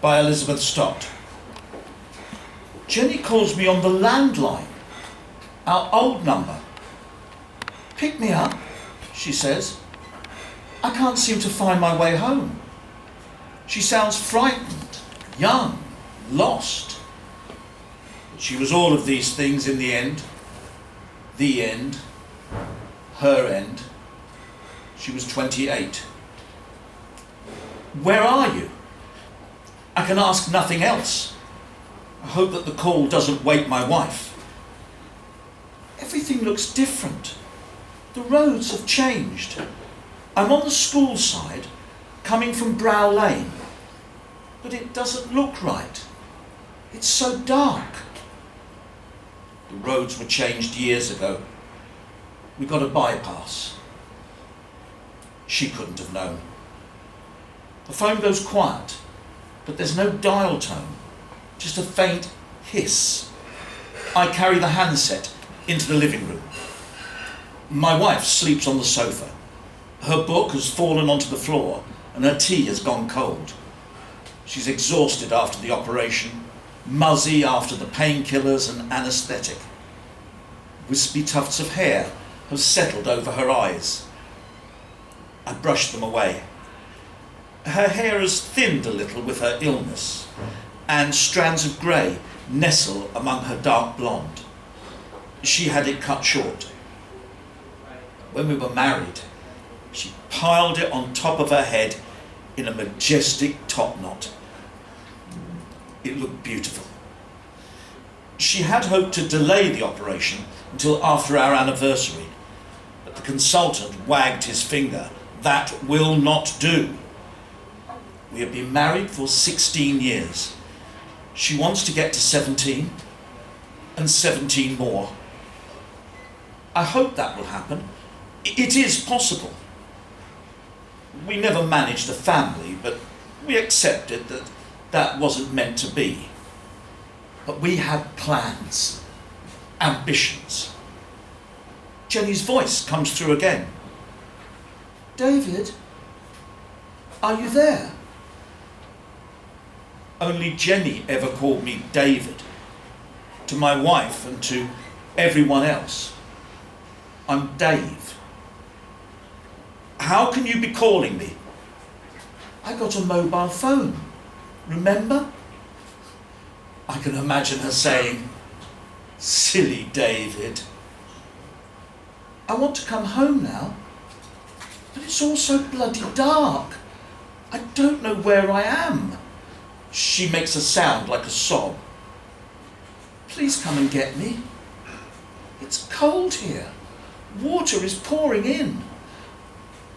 by Elizabeth Stott. Jenny calls me on the landline, our old number. "Pick me up," she says. "I can't seem to find my way home." She sounds frightened, young, lost. But she was all of these things in the end. The end. Her end. She was 28. "Where are you?" I can ask nothing else. I hope that the call doesn't wake my wife. Everything looks different. The roads have changed. I'm on the school side, coming from Brow Lane, but it doesn't look right. It's so dark. The roads were changed years ago. We got a bypass. She couldn't have known. The phone goes quiet, but there's no dial tone, just a faint hiss. I carry the handset into the living room. My wife sleeps on the sofa. Her book has fallen onto the floor and her tea has gone cold. She's exhausted after the operation, muzzy after the painkillers and anaesthetic. Wispy tufts of hair have settled over her eyes. I brush them away. Her hair has thinned a little with her illness, and strands of grey nestle among her dark blonde. She had it cut short. When we were married, she piled it on top of her head in a majestic top knot. It looked beautiful. She had hoped to delay the operation until after our anniversary, but the consultant wagged his finger. That will not do. We have been married for 16 years. She wants to get to 17 and 17 more. I hope that will happen. It is possible. We never managed a family, but we accepted that that wasn't meant to be. But we had plans, ambitions. Jenny's voice comes through again. "David, are you there?" Only Jenny ever called me David. To my wife and to everyone else, I'm Dave. "How can you be calling me?" "I got a mobile phone, remember?" I can imagine her saying, "Silly David." "I want to come home now, but it's all so bloody dark. I don't know where I am." She makes a sound like a sob. "Please come and get me. It's cold here. Water is pouring in.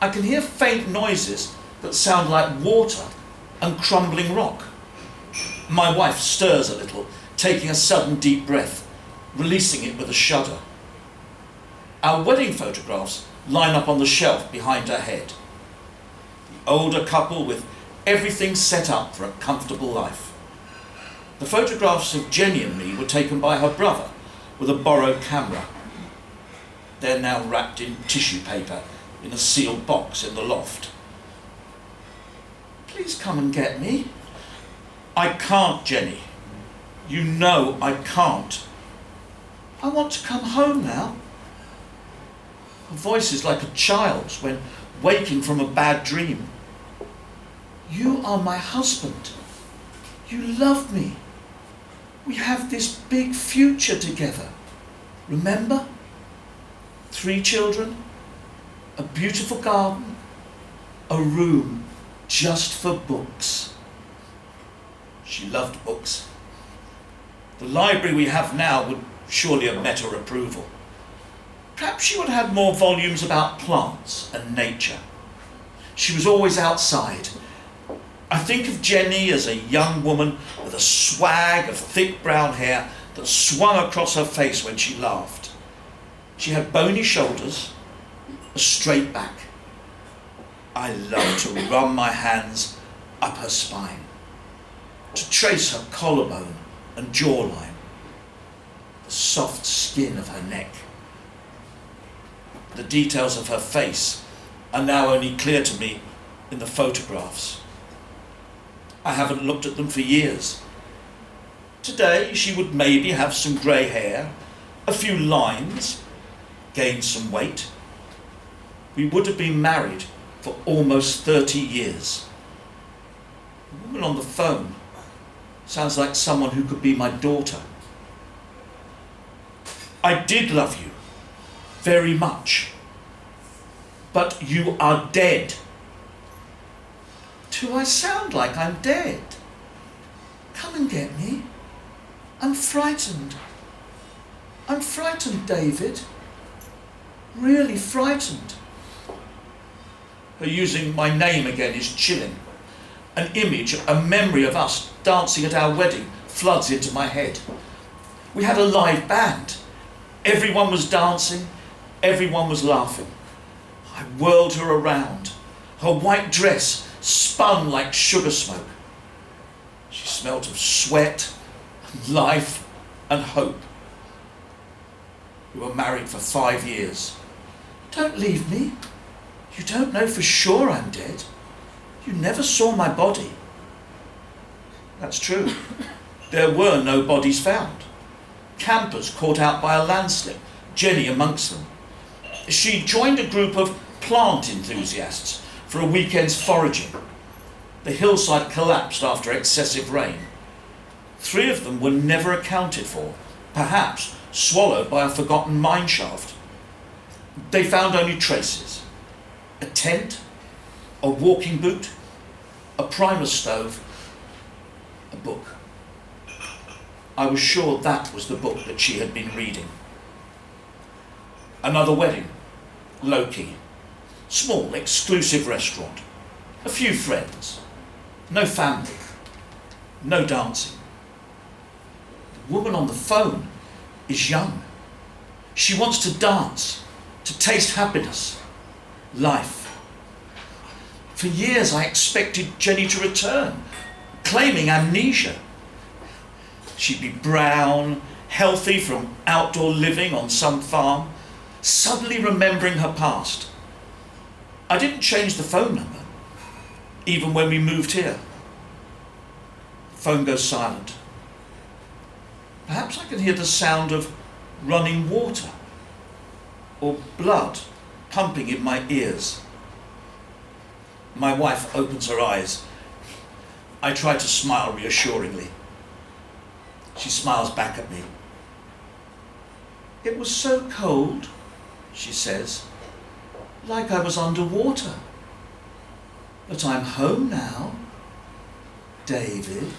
I can hear faint noises that sound like water and crumbling rock." My wife stirs a little, taking a sudden deep breath, releasing it with a shudder. Our wedding photographs line up on the shelf behind her head. The older couple with everything set up for a comfortable life. The photographs of Jenny and me were taken by her brother with a borrowed camera. They're now wrapped in tissue paper in a sealed box in the loft. "Please come and get me." "I can't, Jenny. You know I can't." "I want to come home now." Her voice is like a child's when waking from a bad dream. "You are my husband. You love me. We have this big future together. Remember? 3 children, a beautiful garden, a room just for books." She loved books. The library we have now would surely have met her approval. Perhaps she would have had more volumes about plants and nature. She was always outside. I think of Jenny as a young woman with a swag of thick brown hair that swung across her face when she laughed. She had bony shoulders, a straight back. I loved to run my hands up her spine, to trace her collarbone and jawline, the soft skin of her neck. The details of her face are now only clear to me in the photographs. I haven't looked at them for years. Today she would maybe have some grey hair, a few lines, gain some weight. We would have been married for almost 30 years. The woman on the phone sounds like someone who could be my daughter. I did love you very much, but you are dead. Do I sound like I'm dead? Come and get me. I'm frightened. I'm frightened, David. Really frightened. Her using my name again is chilling. An image, a memory of us dancing at our wedding floods into my head. We had a live band. Everyone was dancing, everyone was laughing. I whirled her around. Her white dress spun like sugar smoke. She smelt of sweat, and life and hope. We were married for 5 years. Don't leave me. You don't know for sure I'm dead. You never saw my body. That's true. There were no bodies found. Campers caught out by a landslip, Jenny amongst them. She joined a group of plant enthusiasts for a weekend's foraging. The hillside collapsed after excessive rain. 3 of them were never accounted for, perhaps swallowed by a forgotten mine shaft. They found only traces. A tent, a walking boot, a primer stove, a book. I was sure that was the book that she had been reading. Another wedding, low-key, small, exclusive restaurant, a few friends, no family, no dancing. The woman on the phone is young. She wants to dance, to taste happiness, life. For years I expected Jenny to return, claiming amnesia. She'd be brown, healthy from outdoor living on some farm, suddenly remembering her past. I didn't change the phone number, even when we moved here. The phone goes silent. Perhaps I can hear the sound of running water or blood pumping in my ears. My wife opens her eyes. I try to smile reassuringly. She smiles back at me. It was so cold, she says, like I was underwater. But I'm home now, David.